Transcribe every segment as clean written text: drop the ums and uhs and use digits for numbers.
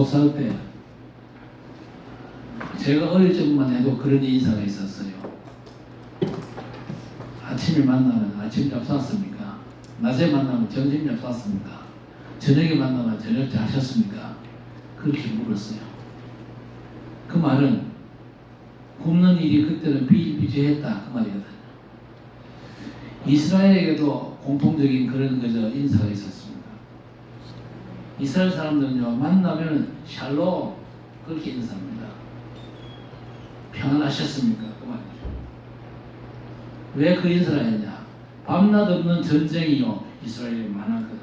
살 때 제가 어릴 적만 해도 그런 인사가 있었어요. 아침에 만나면 아침밥 샀습니까? 낮에 만나면 점심밥 샀습니까? 저녁에 만나면 저녁밥 하셨습니까? 그렇게 물었어요. 그 말은 굶는 일이 그때는 비일비재했다 그 말이거든요. 이스라엘에게도 공통적인 그런 인사가 있었습니다. 이스라엘 사람들은요, 만나면 샬롬 그렇게 인사합니다. 평안하셨습니까? 그 말이죠. 왜 그 인사를 했냐? 밤낮 없는 전쟁이요 이스라엘에 많았거든요.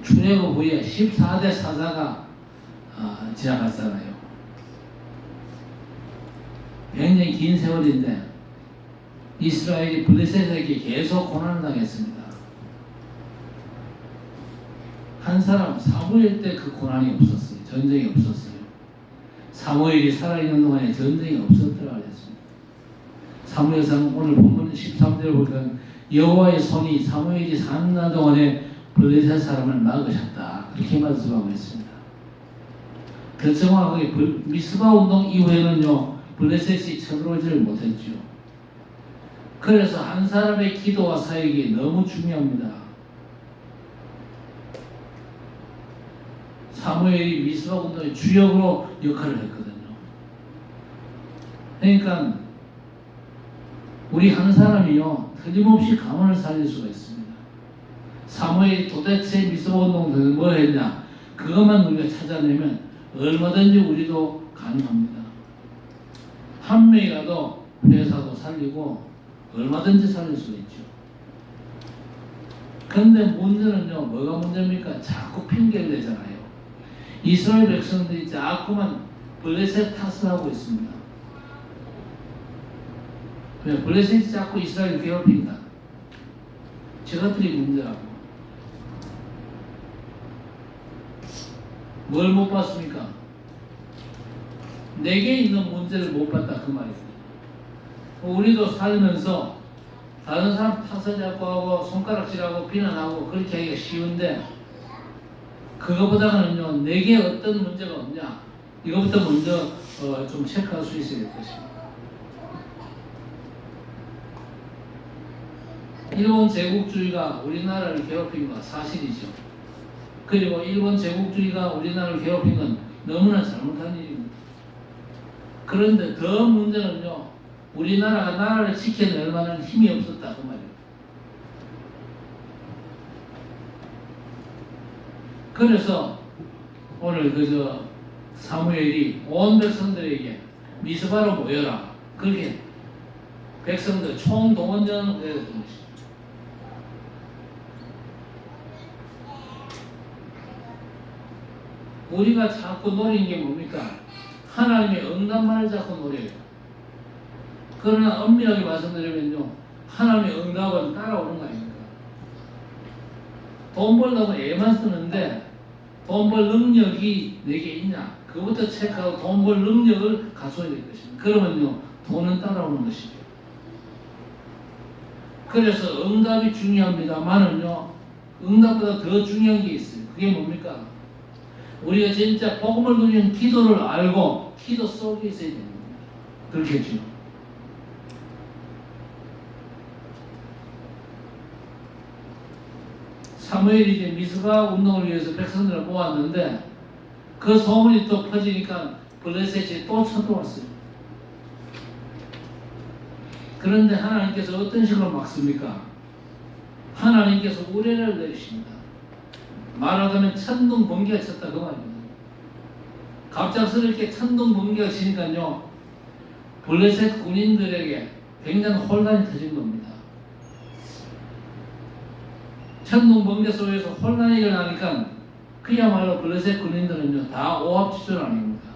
출애굽 후에 14대 사자가 지나갔잖아요. 굉장히 긴 세월인데 이스라엘이 블레셋에게 계속 고난을 당했습니다. 한 사람 사무엘 때 그 고난이 없었어요. 전쟁이 없었어요. 사무엘이 살아있는 동안에 전쟁이 없었더라 그랬습니다. 사무엘상 오늘 본문 13절을 보니까 여호와의 손이 사무엘이 사는 날 동안에 블레셋 사람을 막으셨다. 그렇게 말씀하고 있습니다. 더 정확하게 미스바 운동 이후에는요 블레셋이 쳐들어오지를 못했죠. 그래서 한 사람의 기도와 사역이 너무 중요합니다. 사무엘이 미스바 운동의 주역으로 역할을 했거든요. 그러니까 우리 한 사람이요 틀림없이 가문을 살릴 수가 있습니다. 사무엘이 도대체 미스바 운동을 뭐 했냐 그것만 우리가 찾아내면 얼마든지 우리도 가능합니다. 한 명이라도 회사도 살리고 얼마든지 살릴 수 있죠. 그런데 문제는요 뭐가 문제입니까? 자꾸 핑계를 내잖아요. 이스라엘 백성들이 자꾸만 블레셋 탓을 하고 있습니다. 왜? 블레셋이 자꾸 이스라엘을 괴롭힌다. 저것들이 문제라고. 뭘 못 봤습니까? 내게 있는 문제를 못 봤다 그 말이에요. 우리도 살면서 다른 사람 탓을 자꾸 하고 손가락질하고 비난하고 그렇게 하기가 쉬운데 그거보다는요 내게 어떤 문제가 없냐 이거부터 먼저 좀 체크할 수 있어야 될 것입니다. 일본 제국주의가 우리나라를 괴롭힌 건 사실이죠. 그리고 일본 제국주의가 우리나라를 괴롭힌 건 너무나 잘못한 일입니다. 그런데 더 문제는요 우리나라가 나라를 지켜낼 만한 힘이 없었다 그 말이에요. 그래서 오늘 사무엘이 온 백성들에게 미스바로 모여라 그렇게 백성들 총동원전을 해야 되는 것입니다. 우리가 자꾸 노리는 게 뭡니까? 하나님의 응답만을 자꾸 노려요. 그러나 엄밀하게 말씀드리면요 하나님의 응답은 따라오는 거 아닙니까? 돈 벌려고 애만 쓰는데 돈 벌 능력이 내게 있냐 그것부터 체크하고 돈 벌 능력을 갖춰야 될 것입니다. 그러면요 돈은 따라오는 것이죠. 그래서 응답이 중요합니다만은요 응답보다 더 중요한 게 있어요. 그게 뭡니까? 우리가 진짜 복음을 누리는 기도를 알고 기도 속에 있어야 됩니다. 그렇겠죠. 사무엘이 이제 미스바 운동을 위해서 백성들을 모았는데 그 소문이 또 퍼지니까 블레셋이 또 쳐들어왔어요. 그런데 하나님께서 어떤 식으로 막습니까? 하나님께서 우레를 내리십니다. 말하자면 천둥 번개가 쳤다 그 말입니다. 갑작스럽게 천둥 번개가 치니까요 블레셋 군인들에게 굉장히 혼란이 터진 겁니다. 천둥 번개 속에서 혼란이 일어나니까 그야말로 블레셋 군인들은요 다 오합지졸 아닙니까?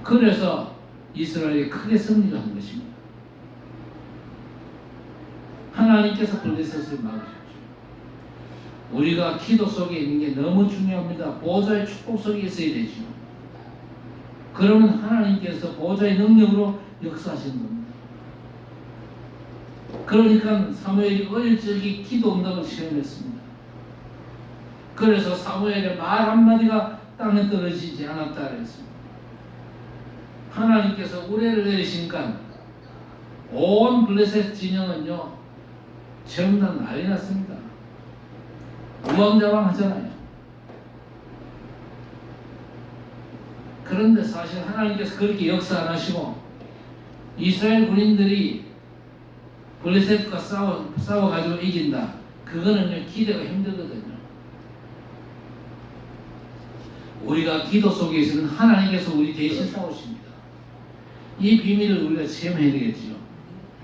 그래서 이스라엘이 크게 승리를 한 것입니다. 하나님께서 블레셋을 막으셨죠. 우리가 기도 속에 있는 게 너무 중요합니다. 보좌의 축복 속에 있어야 되죠. 그러면 하나님께서 보좌의 능력으로 역사하시는 겁니다. 그러니까 사무엘이 어릴 적에 기도 응답을 체험했습니다. 그래서 사무엘의 말 한마디가 땅에 떨어지지 않았다 그랬습니다. 하나님께서 우레를 내리시니까 온 블레셋 진영은요 전부 다 난리 났습니다. 우왕좌왕 하잖아요. 그런데 사실 하나님께서 그렇게 역사 안 하시고 이스라엘 군인들이 블레셋과 싸워가지고 이긴다. 그거는요 기대가 힘들거든요. 우리가 기도 속에 있으면 하나님께서 우리 대신 싸우십니다. 이 비밀을 우리가 체험해야 되겠지요.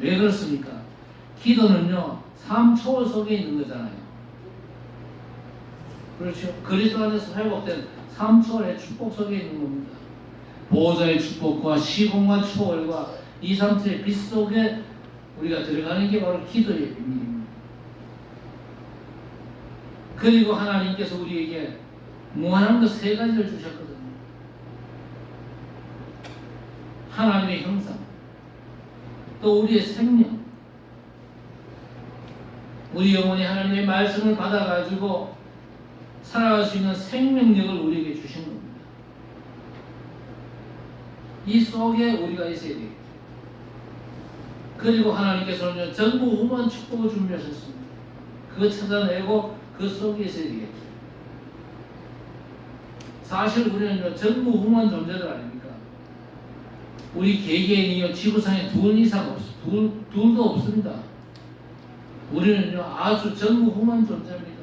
왜 그렇습니까? 기도는요 삶 초월 속에 있는 거잖아요. 그렇죠. 그리스도 안에서 회복된 삶 초월의 축복 속에 있는 겁니다. 보호자의 축복과 시공과 초월과 이 상태의 빛 속에 우리가 들어가는 게 바로 기도의 비밀입니다. 그리고 하나님께서 우리에게 무한한 것 세 가지를 주셨거든요. 하나님의 형상, 또 우리의 생명, 우리 영혼이 하나님의 말씀을 받아가지고 살아갈 수 있는 생명력을 우리에게 주신 겁니다. 이 속에 우리가 있어야 되겠죠. 그리고 하나님께서는 전무후무한 축복을 준비하셨습니다. 그거 찾아내고 그 속에 있어야 되겠죠. 사실 우리는 전무후무한 존재들 아닙니까? 우리 개개인이요 지구상에 둘 이상 둘도 없습니다. 우리는요 아주 전무후무한 존재입니다.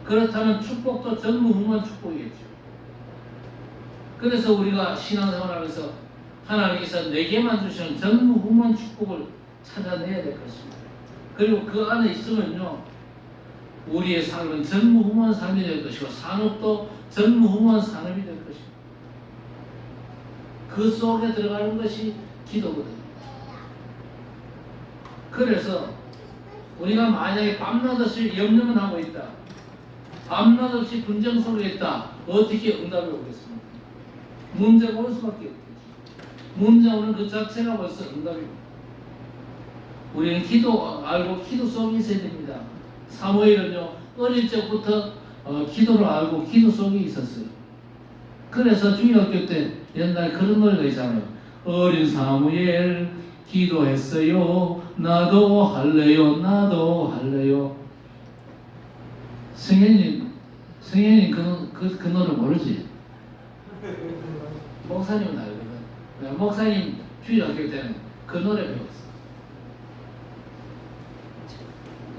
그렇다면 축복도 전무후무한 축복이겠죠. 그래서 우리가 신앙생활하면서 하나님께서 내게만 주시는 전무후무한 축복을 찾아내야 될 것입니다. 그리고 그 안에 있으면요 우리의 삶은 전무후무한 삶이 될 것이고 산업도 전무후무한 산업이 될 것입니다. 그 속에 들어가는 것이 기도거든요. 그래서 우리가 만약에 밤낮없이 염려만 하고 있다, 밤낮없이 분쟁 속에 있다, 어떻게 응답이 오겠습니까? 문제가 올 수밖에 없겠죠. 문제 오는 그 자체가 벌써 응답입니다. 우리는 기도 알고 기도 속에 있어야 됩니다. 사무엘은요 어릴 적부터 기도를 알고 기도 속에 있었어요. 그래서 중학교 때 옛날 그런 노래가 있잖아요. 어린 사무엘 기도했어요. 나도 할래요. 나도 할래요. 성현님 그 노래 모르지? 목사님은 알거든. 목사님 중학교 때는 그 노래 배웠어.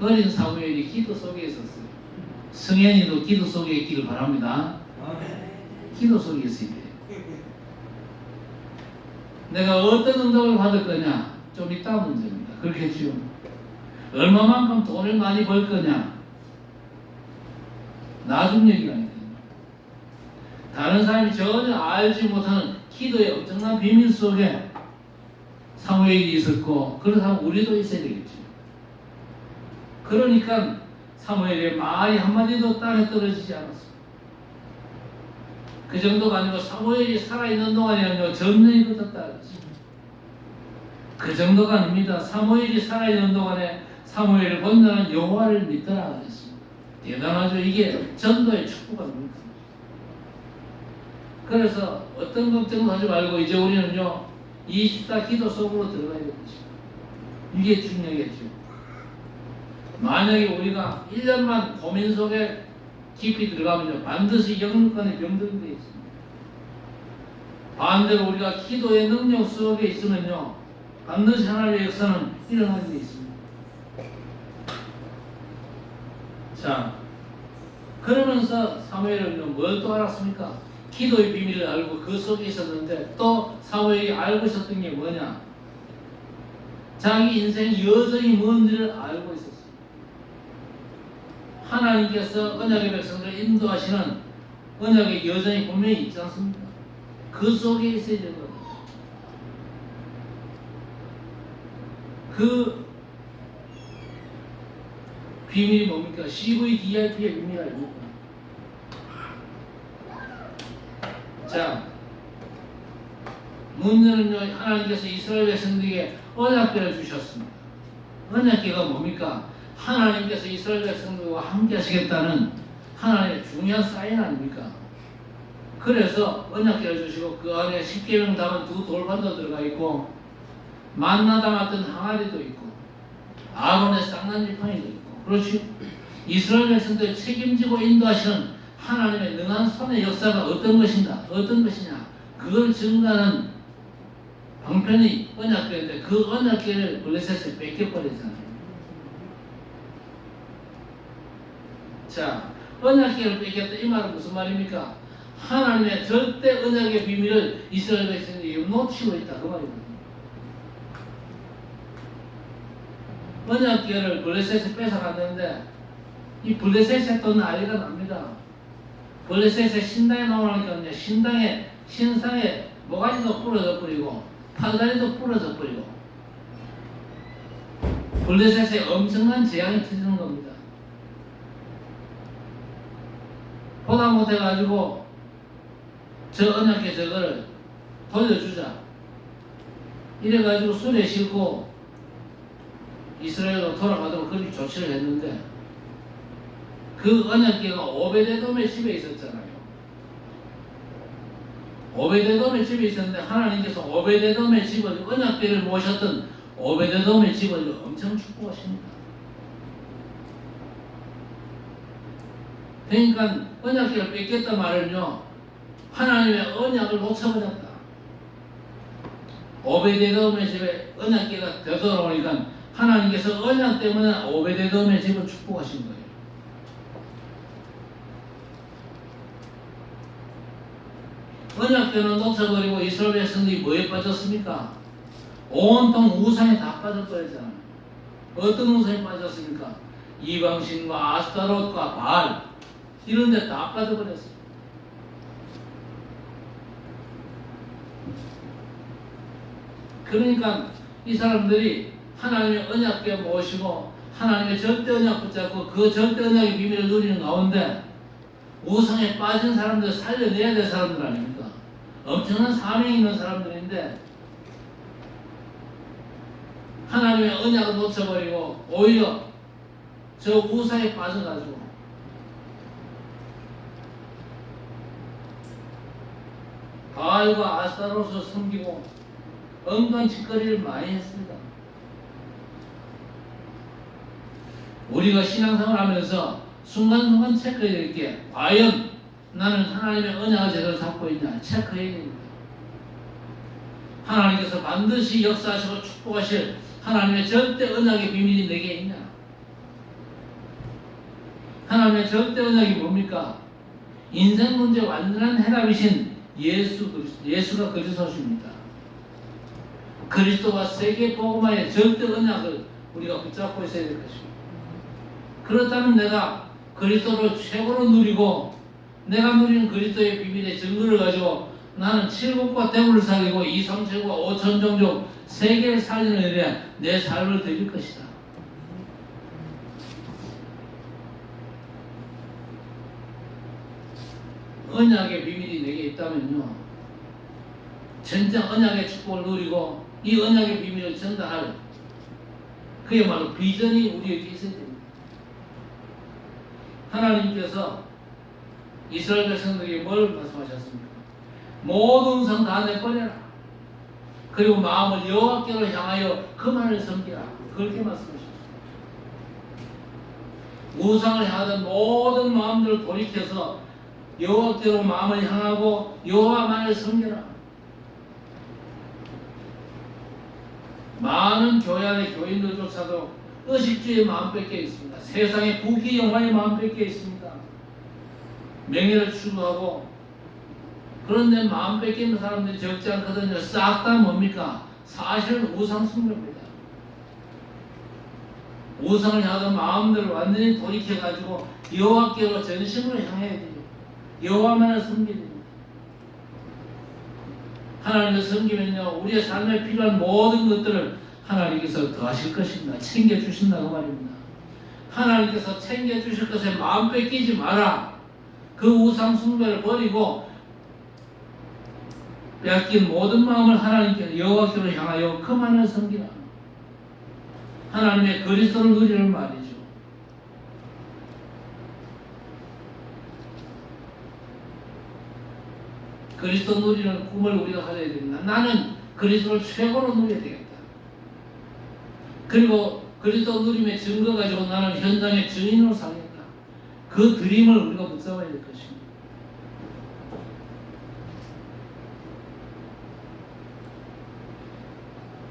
어린 사무엘이 기도 속에 있었어요. 성현이도 기도 속에 있기를 바랍니다. 기도 속에 있어야 돼요. 내가 어떤 응답을 받을 거냐? 좀 이따 문제입니다. 그렇겠죠? 얼마만큼 돈을 많이 벌 거냐? 나중 얘기가 아니거든요. 다른 사람이 전혀 알지 못하는 기도의 엄청난 비밀 속에 사무엘이 있었고 그렇다면 우리도 있어야 되겠죠. 그러니까 사무엘의 말이 한마디도 땅에 떨어지지 않았습니다. 그 정도가 아니고 사무엘이 살아있는 동안에는요 전쟁이 붙었다 그랬습니다. 그 정도가 아닙니다. 사무엘이 살아있는 동안에 사무엘을 본다는 여호와를 믿더라 그랬습니다. 대단하죠. 이게 전도의 축복 아닙니까? 그래서 어떤 걱정도 하지 말고 이제 우리는요 24 기도 속으로 들어가야 되겠죠. 이게 중요하겠죠. 만약에 우리가 1년만 고민 속에 깊이 들어가면요 반드시 영육간의 병들게 되어 있습니다. 반대로 우리가 기도의 능력 속에 있으면요 반드시 하나님의 역사는 일어나게 되어 있습니다. 자, 그러면서 사무엘은 뭘 또 알았습니까? 기도의 비밀을 알고 그 속에 있었는데 또 사무엘이 알고 있었던 게 뭐냐? 자기 인생 여정이 뭔지를 알고 있었어요. 하나님께서 언약의 백성들을 인도하시는 언약의 여정이 분명히 있지 않습니까? 그 속에 있어야 되거든요. 그 비밀이 뭡니까? CVDIP의 비밀 아닙니까? 자, 문제는요, 하나님께서 이스라엘 백성들에게 언약궤를 주셨습니다. 언약궤가 뭡니까? 하나님께서 이스라엘 백성들과 함께 하시겠다는 하나님의 중요한 사인 아닙니까? 그래서 언약궤를 주시고 그 안에 십계명 담은 두 돌판도 들어가 있고 만나 담았던 항아리도 있고 아론의 쌍난지팡이도 있고, 그렇지? 이스라엘 백성들 책임지고 인도하시는 하나님의 능한 손의 역사가 어떤 것인가, 어떤 것이냐, 그걸 증거하는 방편이 언약궤인데 그 언약궤를 블레셋에 뺏겨버리잖아요. 자, 언약궤를 뺏겼다 이 말은 무슨 말입니까? 하나님의 절대 언약의 비밀을 이스라엘 백성들이 놓치고 있다 그 말이거든요. 언약궤를 블레셋에 뺏어갔는데 이 블레셋에 또 난리가 납니다. 블레셋의 신당에 나오니까 신상에 모가지도 부러져 버리고 팔다리도 부러져 버리고 블레셋에 엄청난 재앙이 터지는 겁니다. 보다 못해가지고 저 언약궤 저거를 돌려주자 이래가지고 술에 싣고 이스라엘로 돌아가도록 그렇게 조치를 했는데 그 언약궤가 오베데돔의 집에 있었잖아요. 오베데돔의 집에 있었는데 하나님께서 오베데돔의 집을 언약궤를 모셨던 오베데돔의 집을 엄청 축복하십니다. 그러니까 언약궤를 뺏겼단 말은요, 하나님의 언약을 놓쳐버렸다. 오베데돔의 집에 언약궤가 되돌아오니까 하나님께서 언약 때문에 오베데돔의 집을 축복하신 거예요. 언약궤는 놓쳐버리고 이스라엘 백성들이 뭐에 빠졌습니까? 온통 우상에 다 빠져버렸잖아요. 어떤 우상에 빠졌습니까? 이방신과 아스타롯과 바알 이런 데 다 빠져버렸어요. 그러니까 이 사람들이 하나님의 언약궤 모시고 하나님의 절대 언약 붙잡고 그 절대 언약의 비밀을 누리는 가운데 우상에 빠진 사람들 살려내야 될 사람들 아닙니까? 엄청난 사명이 있는 사람들인데 하나님의 언약을 놓쳐버리고 오히려 저 우상에 빠져가지고 바알과 아스타롯을 섬기고 엉뚱한 짓거리를 많이 했습니다. 우리가 신앙생활을 하면서 순간순간 체크해야 될 게 과연 나는 하나님의 언약을 제대로 잡고 있냐 체크해야 됩니다. 하나님께서 반드시 역사하시고 축복하실 하나님의 절대 언약의 비밀이 내게 있냐. 하나님의 절대 언약이 뭡니까? 인생 문제 완전한 해답이신 예수가 그리스도십니다. 그리스도와 세계 복음화의 절대 언약을 우리가 붙잡고 있어야 될 것입니다. 그렇다면 내가 그리스도를 최고로 누리고 내가 누리는 그리스도의 비밀의 증거를 가지고 나는 칠국과 대구를 살리고 이삼칠과 오천종족 세계를 살리는 일에 내 삶을 드릴 것이다. 언약의 비밀이 내게 있다면요, 진짜 언약의 축복을 누리고 이 언약의 비밀을 전달할 그야말로 비전이 우리에게 있어야 됩니다. 하나님께서 이스라엘 백성들에게 뭘 말씀하셨습니까? 모든 성 다 내버려라. 그리고 마음을 여호와께로 향하여 그만을 섬기라. 그렇게 말씀하셨습니다. 우상을 향하던 모든 마음들을 돌이켜서 여호와께로 마음을 향하고 여호와만을 섬기라. 많은 교회 안의 교인들조차도 의식주의 마음 뺏겨 있습니다. 세상의 부귀 영화의 마음 뺏겨 있습니다. 명예를 추구하고 그런데 마음 뺏기는 사람들이 적지 않거든요. 싹 다 뭡니까? 사실은 우상 숭배입니다. 우상을 향하던 마음들을 완전히 돌이켜가지고 여호와께로 전심으로 향해야 돼요. 여호와만을 섬기야 됩니다. 하나님을 섬기면요, 우리의 삶에 필요한 모든 것들을 하나님께서 더하실 것입니다. 챙겨주신다고 말입니다. 하나님께서 챙겨주실 것에 마음 뺏기지 마라. 그 우상 숭배를 버리고 빼앗긴 모든 마음을 하나님께 여호와께로 향하여 그만을 섬기라. 하나님의 그리스도를 누리는 말이죠. 그리스도 누리는 꿈을 우리가 가져야 됩니다. 나는 그리스도를 최고로 누려야 되겠다. 그리고 그리스도 누림의 증거 가지고 나는 현장의 증인으로 살겠다. 그 드림을 우리가 붙잡아야 될 것입니다.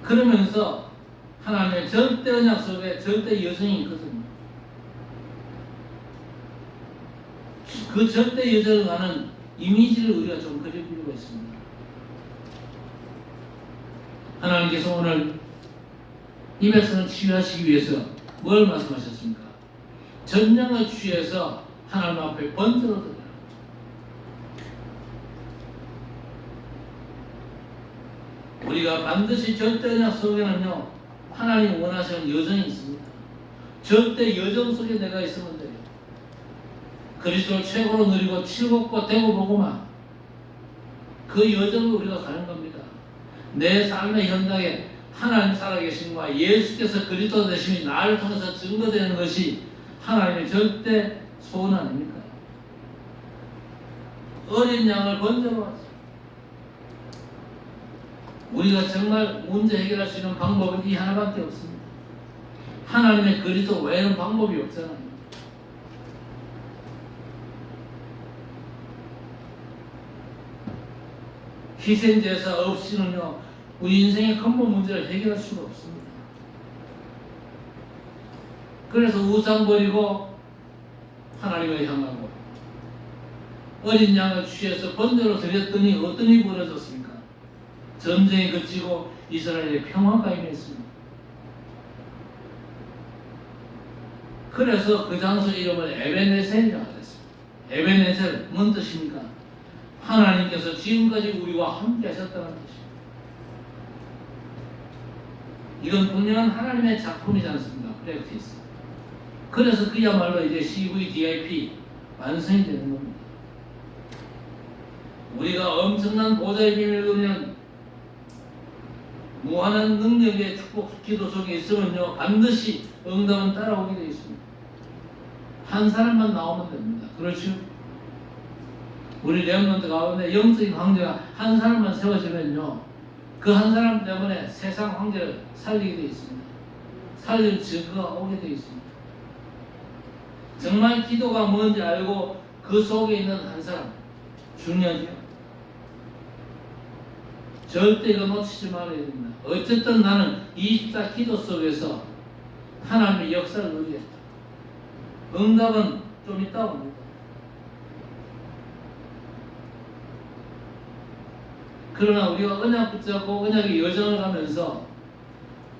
그러면서 하나님의 절대 언약 속에 절대 여정이 있거든요. 그 절대 여정을 가는 이미지를 우리가 좀 그릴 필요가 있습니다. 하나님께서 오늘 이 백성을 치유하시기 위해서 뭘 말씀하셨습니까? 전령을 취해서 하나님 앞에 번들어드려라. 우리가 반드시 절대 언약 속에는요, 하나님 원하시는 여정이 있습니다. 절대 여정 속에 내가 있으면 돼요. 그리스도를 최고로 누리고 칠곡고 대고 보고만 그 여정을 우리가 가는 겁니다. 내 삶의 현장에 하나님 살아계심과 예수께서 그리스도 되심이 나를 통해서 증거되는 것이 하나님의 절대 소원 아닙니까? 어린 양을 번제로 하죠. 우리가 정말 문제 해결할 수 있는 방법은 이 하나밖에 없습니다. 하나님의 그리스도 외에는 방법이 없잖아요. 희생제사 없이는요, 우리 인생의 근본 문제를 해결할 수가 없습니다. 그래서 우상 버리고 하나님을 향하고 어린 양을 취해서 번제로 드렸더니 어떤 일이 벌어졌습니까? 전쟁이 그치고 이스라엘의 평화가 임했습니다. 그래서 그 장소 이름을 에베네셀이라고 했습니다. 에베네셀 뭔 뜻입니까? 하나님께서 지금까지 우리와 함께 하셨다는 뜻입니다. 이건 분명한 하나님의 작품이지 않습니까? 프랙티스. 그래서 그야말로 이제 CVDIP 완성이 되는 겁니다. 우리가 엄청난 보좌의 비밀을 누리는 무한한 능력의 축복 기도 속에 있으면요, 반드시 응답은 따라오게 되어 있습니다. 한 사람만 나오면 됩니다. 그렇죠? 우리 렘넌트 가운데 영적인 황제가 한 사람만 세워지면요, 그 한 사람 때문에 세상 황제를 살리게 되어 있습니다. 살릴 증거가 오게 되어 있습니다. 정말 기도가 뭔지 알고 그 속에 있는 한 사람, 중요하죠. 절대 이거 놓치지 말아야 됩니다. 어쨌든 나는 24 기도 속에서 하나님의 역사를 누리겠다. 응답은 좀 이따 옵니다. 그러나 우리가 언약 붙잡고 언약의 여정을 가면서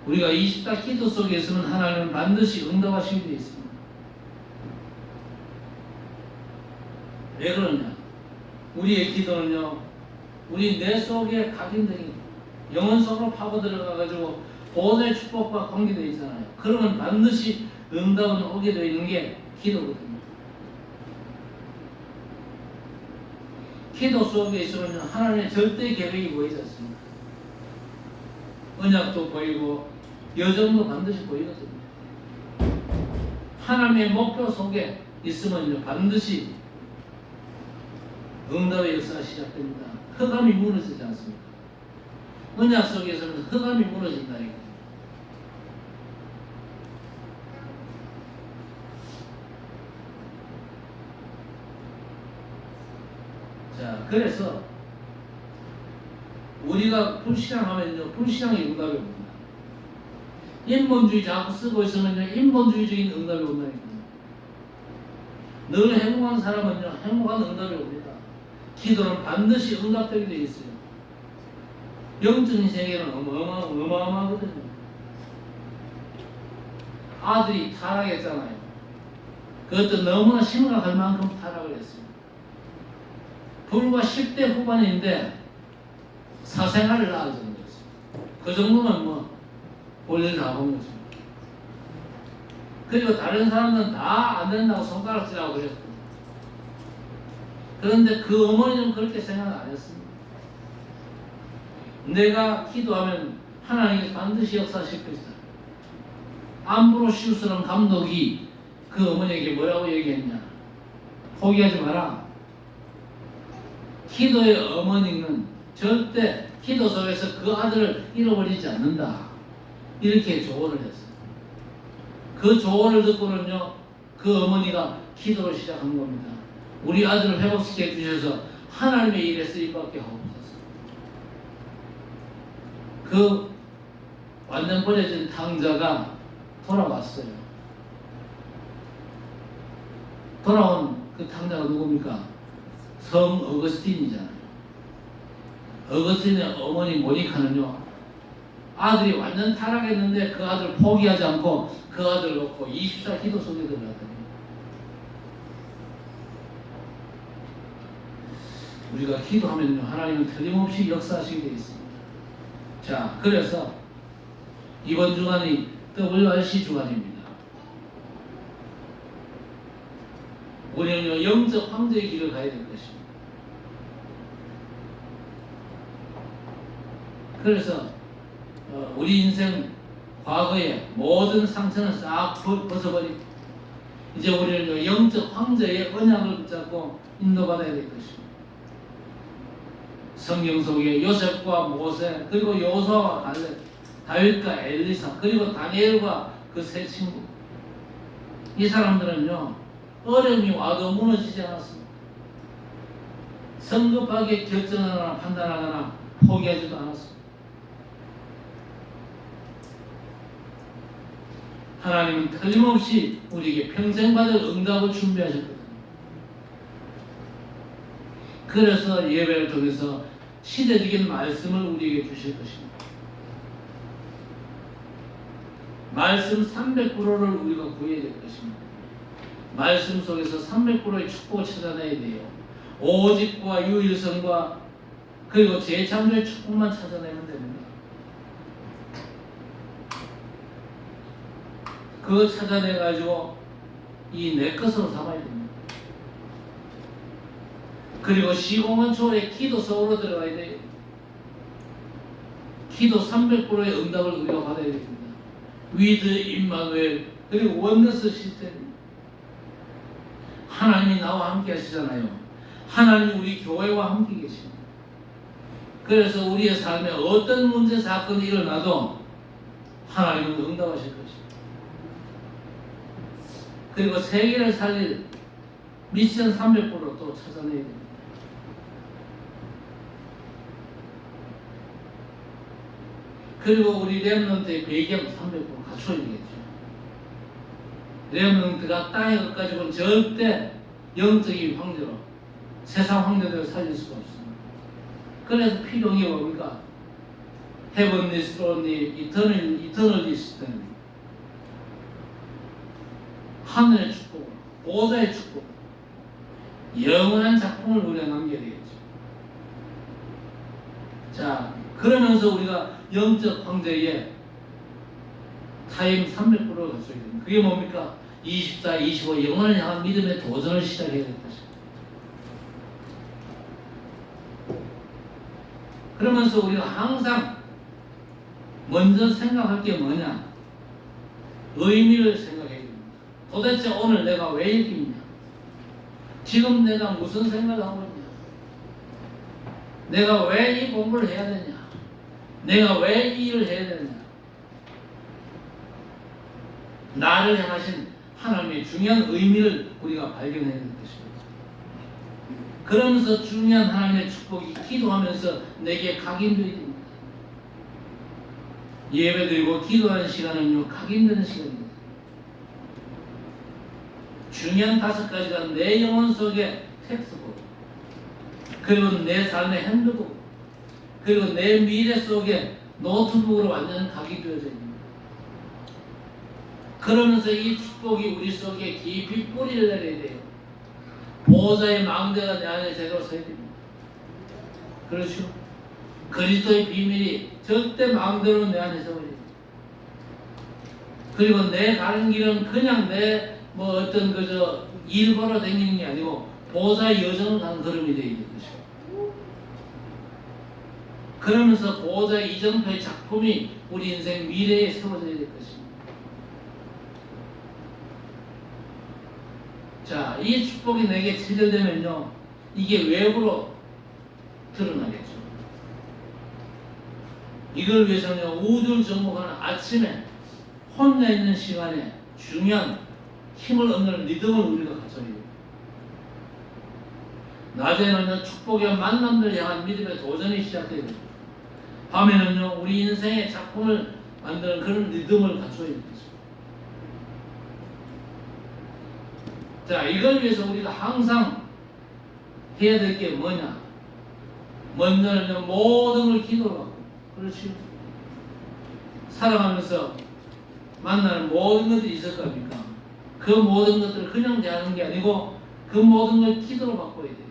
우리가 24 기도 속에 있으면 하나님은 반드시 응답하시게 되어 있습니다. 왜 그러냐? 우리의 기도는요, 우리 내 속에 각인되기, 영혼 속으로 파고 들어가가지고 보호자의 축복과 관계되어 있잖아요. 그러면 반드시 응답은 오게 되어 있는 게 기도거든요. 기도 속에 있으면 하나님의 절대 계획이 보이지 않습니까? 언약도 보이고 여정도 반드시 보이거든요. 하나님의 목표 속에 있으면요, 반드시 응답의 역사가 시작됩니다. 흑암이 무너지지 않습니까? 언약 속에서는 흑암이 무너진다니까. 자, 그래서 우리가 불신앙하면요, 불신앙의 응답이 옵니다. 인본주의 자꾸 쓰고 있으면요, 인본주의적인 응답이 온다니까. 늘 행복한 사람은요, 행복한 응답이 옵니다. 기도는 반드시 응답되게 되어 있어요. 영적인 세계는 어마어마하거든요. 아들이 타락했잖아요. 그것도 너무나 심각할 만큼 타락을 했어요. 불과 10대 후반인데 사생활을 낳은 정도였어요. 그 정도면 뭐 볼일 다 본 거죠. 그리고 다른 사람들은 다 안 된다고 손가락질하고 그랬고, 그런데 그 어머니는 그렇게 생각 안 했습니다. 내가 기도하면 하나님이 반드시 역사하실 것이다. 암브로시우스라는 감독이 그 어머니에게 뭐라고 얘기했냐? 포기하지 마라. 기도의 어머니는 절대 기도 속에서 그 아들을 잃어버리지 않는다. 이렇게 조언을 했어요. 그 조언을 듣고는요, 그 어머니가 기도를 시작한 겁니다. 우리 아들을 회복시켜 주셔서 하나님의 일에 쓰임받게 하옵소서. 그 완전 버려진 탕자가 돌아왔어요. 돌아온 그 탕자가 누굽니까? 성 어거스틴이잖아요. 어거스틴의 어머니 모니카는요, 아들이 완전 타락했는데 그 아들을 포기하지 않고 그 아들을 놓고 24 기도 속에 들어갔거든요. 우리가 기도하면요, 하나님은 틀림없이 역사하시게 되어 있습니다. 자, 그래서 이번 주간이 WRC 주간입니다. 우리는요, 영적 황제의 길을 가야 될 것입니다. 그래서 우리 인생 과거의 모든 상처는 싹 벗어버리고 이제 우리는 영적 황제의 언약을 붙잡고 인도받아야 될 것입니다. 성경 속에 요셉과 모세, 그리고 여호수아와 갈렙, 다윗과 엘리사, 그리고 다니엘과 그 세 친구, 이 사람들은요, 어려움이 와도 무너지지 않았습니다. 성급하게 결정하거나 판단하거나 포기하지도 않았습니다. 하나님은 틀림없이 우리에게 평생 받을 응답을 준비하셨거든요. 그래서 예배를 통해서 시대적인 말씀을 우리에게 주실 것입니다. 말씀 300%를 우리가 구해야 될 것입니다. 말씀 속에서 300%의 축복을 찾아내야 돼요. 오직과 유일성과 그리고 재창조의 축복만 찾아내면 됩니다. 그거 찾아내가지고 이 내 것으로 삼아야 됩니다. 그리고 시공간 초월의 기도 속으로 들어가야 돼요. 기도 300%의 응답을 우리가 받아야 됩니다. 위드 임마누엘, 그리고 원너스 시스템. 하나님이 나와 함께 하시잖아요. 하나님이 우리 교회와 함께 계십니다. 그래서 우리의 삶에 어떤 문제 사건이 일어나도 하나님은 응답하실 것입니다. 그리고 세계를 살릴 미션 300%또 찾아내야 됩니다. 그리고 우리 렘넌트의 배경 300% 갖춰야 되겠죠. 렘넌트가 땅에 가지고는 절대 영적인 황제로 세상 황제들을 살릴 수가 없습니다. 그래서 필요한 게 뭡니까? 헤븐리 스론리 이터널리 시스템, 하늘의 축복, 보좌의 축복, 영원한 작품을 우리가 남겨야 되겠죠. 자, 그러면서 우리가 영적 황제의 타임 300%를 갖춰야 됩니다. 그게 뭡니까? 24, 25 영원을 향한 믿음의 도전을 시작해야 될 것입니다. 그러면서 우리가 항상 먼저 생각할 게 뭐냐? 의미를 생각해야 됩니다. 도대체 오늘 내가 왜 여기 있냐? 지금 내가 무슨 생각을 하고 있냐? 내가 왜 이 공부를 해야 되냐? 내가 왜 이 일을 해야 되느냐? 나를 향하신 하나님의 중요한 의미를 우리가 발견해야 될 것입니다. 그러면서 중요한 하나님의 축복이 기도하면서 내게 각인되어야 됩니다. 예배드리고 기도하는 시간은요, 각인되는 시간입니다. 중요한 5가지가 내 영혼 속에 텍스트북, 그리고 내 삶의 핸드북, 그리고 내 미래 속에 노트북으로 완전 각인되어져 있습니다. 그러면서 이 축복이 우리 속에 깊이 뿌리를 내려야 돼요. 보호자의 망대가 내 안에 제대로 서야 됩니다. 그렇죠? 그리스도의 비밀이 절대 마음대로 내 안에 서버립니다. 그리고 내 가는 길은 그냥 내 어떤 일 벌어 다니는 게 아니고 보호자의 여정을 가는 걸음이 되어야 될 것이고, 그러면서 보호자의 이정표의 작품이 우리 인생 미래에 세워져야 될 것입니다. 자, 이 축복이 내게 체결되면요, 이게 외부로 드러나겠죠. 이걸 위해서는 우주를 정복하는 아침에 혼자 있는 시간에 중요한 힘을 얻는 리듬을 우리가 갖춰야 돼요. 낮에는요 축복의 만남들 향한 믿음의 도전이 시작돼요. 밤에는요 우리 인생의 작품을 만드는 그런 리듬을 갖춰야 되겠죠. 자, 이걸 위해서 우리가 항상 해야 될 게 뭐냐? 먼저는 모든 걸 기도로 하고, 그렇지? 살아가면서 만나는 모든 것들이 있을 겁니까? 그 모든 것들을 그냥 대하는 게 아니고 그 모든 걸 기도로 바꿔야 돼요.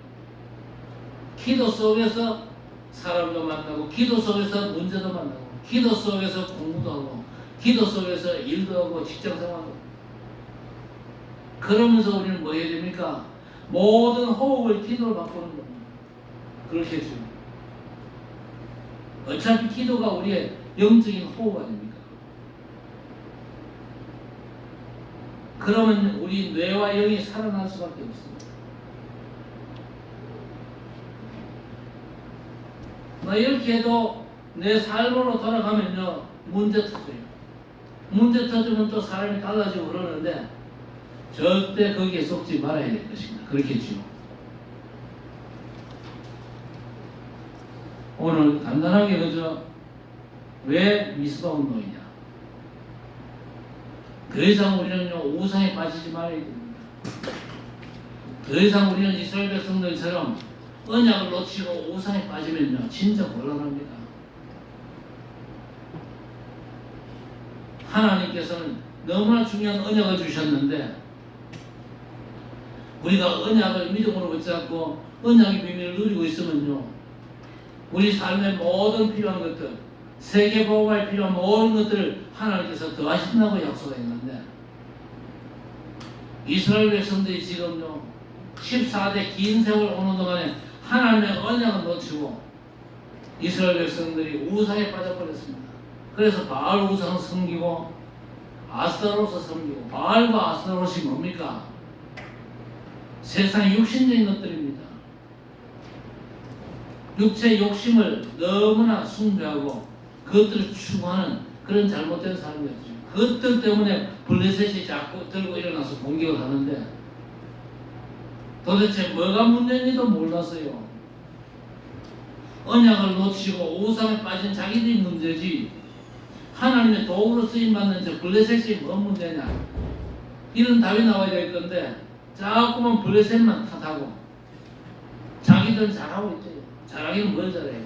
기도 속에서 사람도 만나고, 기도 속에서 문제도 만나고, 기도 속에서 공부도 하고, 기도 속에서 일도 하고, 직장생활도 하고. 그러면서 우리는 뭐 해야 됩니까? 모든 호흡을 기도로 바꾸는 겁니다. 그렇겠죠. 어차피 기도가 우리의 영적인 호흡 아닙니까? 그러면 우리 뇌와 영이 살아날 수밖에 없습니다. 이렇게 해도 내 삶으로 돌아가면요 문제 터져요. 문제 터지면 또 사람이 달라지고 그러는데 절대 거기에 속지 말아야 될 것입니다. 그렇겠죠. 오늘 간단하게 그저 왜 미스바 운동이냐? 더 이상 우리는요 우상에 빠지지 말아야 됩니다. 더 이상 우리는 이스라엘 백성들처럼 언약을 놓치고 우상에 빠지면요 진짜 곤란합니다. 하나님께서는 너무나 중요한 언약을 주셨는데 우리가 언약을 믿음으로 붙잡고 언약의 비밀을 누리고 있으면요 우리 삶의 모든 필요한 것들, 세계보호에 필요한 모든 것들을 하나님께서 더하신다고 약속했는데 이스라엘 백성들이 지금요 14대 긴 세월 오는 동안에 하나님의 언약을 놓치고 이스라엘 백성들이 우상에 빠져버렸습니다. 그래서 바알 우상을 섬기고 아스타롯을 섬기고, 바알과 아스타롯이 뭡니까? 세상 육신적인 것들입니다. 육체의 욕심을 너무나 숭배하고 그것들을 추구하는 그런 잘못된 삶이었죠. 그것들 때문에 블레셋이 자꾸 들고 일어나서 공격을 하는데 도대체 뭐가 문제인지도 몰랐어요. 언약을 놓치고 우상에 빠진 자기들이 문제지 하나님의 도구로 쓰임받는 저 블레셋이 뭔 문제냐. 이런 답이 나와야 될 건데 자꾸만 블레셋만 탓하고 자기들은 잘하고 있대요. 잘하기는 뭘 잘해요?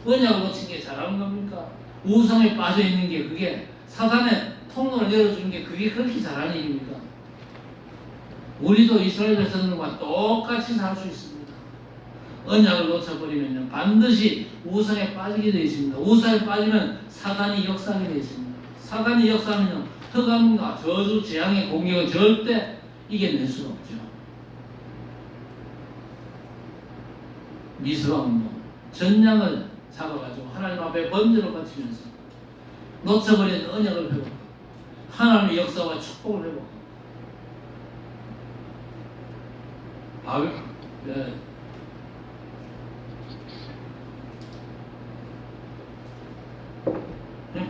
언약을 놓친 게 잘하는 겁니까? 우상에 빠져있는 게 그게 사단의 통로를 열어주는 게 그게 그렇게 잘하는 일입니까? 우리도 이스라엘 백성들과 똑같이 살 수 있습니다. 언약을 놓쳐버리면 반드시 우상에 빠지게 되어 있습니다. 우상에 빠지면 사단이 역사하게 되어 있습니다. 사단이 역사하면 흑암과 저주, 재앙의 공격을 절대 이겨낼 수가 없죠. 미스바 운동, 전량을 잡아가지고 하나님 앞에 번제로 바치면서 놓쳐버린 언약을 회복하고 하나님의 역사와 축복을 회복하고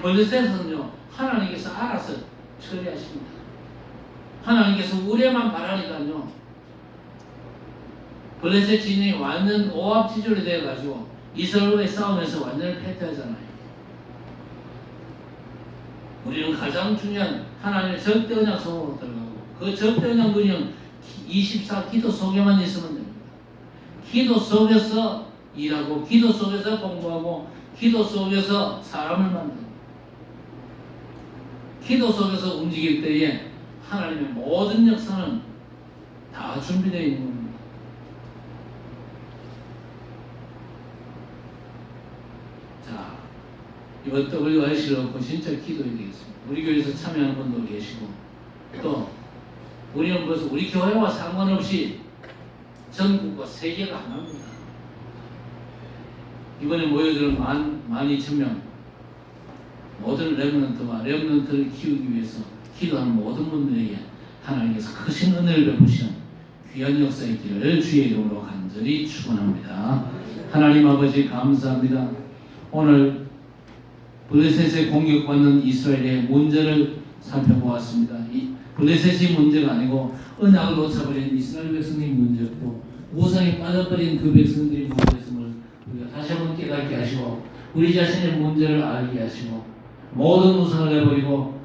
블레셋은요 하나님께서 알아서 처리하십니다. 하나님께서 우리만 바라니까요 블레셋 진영이 완전 오합지졸이 되어가지고 이스라엘과의 싸움에서 완전히 패퇴하잖아요. 우리는 가장 중요한 하나님의 절대 언약 속으로 들어가고 그 절대 언약 누리는 24 기도 속에만 있으면 됩니다. 기도 속에서 일하고 기도 속에서 공부하고 기도 속에서 사람을 만나고 기도 속에서 움직일 때에 하나님의 모든 역사는 다 준비되어 있는 겁니다. 자, 이번 WRC를 놓고 진짜 기도해야 되겠습니다. 우리 교회에서 참여하는 분도 계시고 또 우리는 벌써 우리 교회와 상관없이 전국과 세계가 하나입니다. 이번에 모여드는 12,000명 모든 렘넌트를 키우기 위해서 기도하는 모든 분들에게 하나님께서 크신 은혜를 베푸시는 귀한 역사의 길을 주의 이름으로 간절히 축원합니다. 하나님 아버지 감사합니다. 오늘 블레셋에 공격받는 이스라엘의 문제를 살펴보았습니다. 이 블레셋이 문제가 아니고 언약을 놓쳐버린 이스라엘 백성의 문제였고 우상에 빠져버린 그 백성들이 문제였음을 우리가 다시 한번 깨닫게 하시고 우리 자신의 문제를 알게 하시고 모든 우상을 내버리고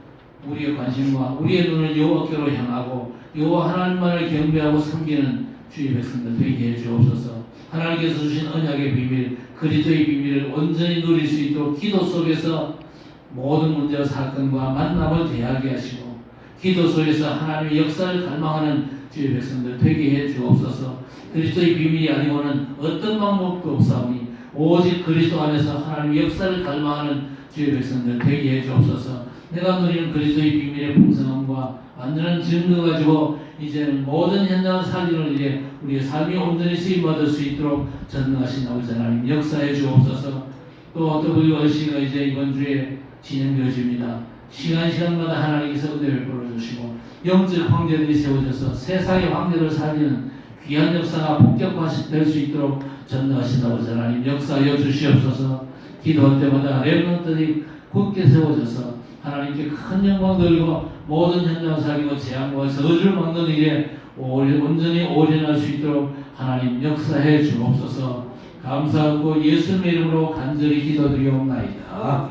우리의 관심과 우리의 눈을 여호와께로 향하고 여호와 하나님만을 경배하고 섬기는 주의 백성들 되게 해 주옵소서. 하나님께서 주신 언약의 비밀, 그리스도의 비밀을 온전히 누릴 수 있도록 기도 속에서 모든 문제와 사건과 만남을 대하게 하시고 기도 속에서 하나님의 역사를 갈망하는 주의 백성들 되게 해 주옵소서. 그리스도의 비밀이 아니고는 어떤 방법도 없사오니 오직 그리스도 안에서 하나님의 역사를 갈망하는 주의 백성들 되게 해 주옵소서. 내가 누리는 그리스도의 비밀의 풍성함과 완전한 증거 가지고 이제는 모든 현장을 살리는 일에 우리의 삶이 온전히 쓰임받을 수 있도록 전능하신 아버지 하나님 역사해 주옵소서. 또 WRC가 이제 이번 주에 진행되어집니다. 시간마다 하나님께서 은혜를 벌어주시고 영적 황제들이 세워져서 세상의 황제를 살리는 귀한 역사가 본격화될 수 있도록 전능하신 아버지 하나님 역사하여 주시옵소서. 기도할 때마다 렘넌트들이 굳게 세워져서 하나님께 큰 영광 돌리고 모든 현장 살리고 재앙과 저주를 막는 일에 온전히 올인할 수 있도록 하나님 역사해 주옵소서. 감사하고 예수님의 이름으로 간절히 기도드리옵나이다.